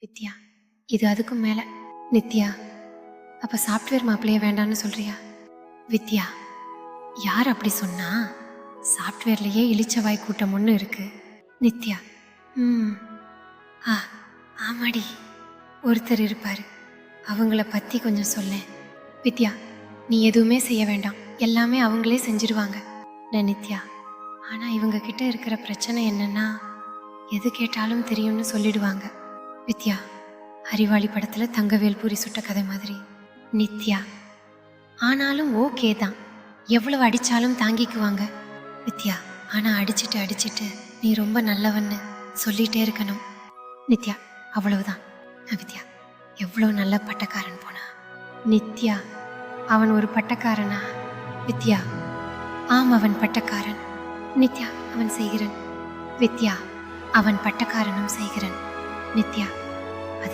வித்யா, இது அதுக்கும் மேல. நித்யா, அப்ப சாஃப்ட்வேர் மாப்பிள்ளையே வேண்டான்னு சொல்றியா? வித்யா, யார் அப்படி சொன்னா? சாஃப்ட்வேர்லயே இளிச்சவாய் கூட்டம் ஒன்று இருக்கு. நித்யா, ம் ஆ ஆமாடி, ஒருத்தர் இருப்பாரு, அவங்கள பத்தி கொஞ்சம் சொல்லேன். வித்யா, நீ எதுவுமே செய்ய வேண்டாம், எல்லாமே அவங்களே செஞ்சிருவாங்க. நான் நித்யா, ஆனா இவங்க கிட்ட இருக்கிற பிரச்சனை என்னன்னா, எது கேட்டாலும் தெரியும்னு சொல்லிடுவாங்க. வித்யா, அறிவாளி படத்துல தங்கவேல் பூரி சுட்ட கதை மாதிரி. நித்யா, ஆனாலும் ஓகே தான், எவ்வளவு அடிச்சாலும் தாங்கிக்குவாங்க. வித்யா, ஆனா அடிச்சிட்டு அடிச்சிட்டு நீ ரொம்ப நல்லவன்னு சொல்லிட்டே இருக்கணும். நித்யா, அவ்வளவுதான். வித்யா, எவ்வளவு நல்ல பட்டக்காரன் போனா. நித்யா, அவன் ஒரு பட்டக்காரனா? வித்யா, ஆம், அவன் பட்டக்காரன். நித்யா, அவன் செய்கிறான். வித்யா, அவன் பட்டக்காரனும் செய்கிறான். நித்யா,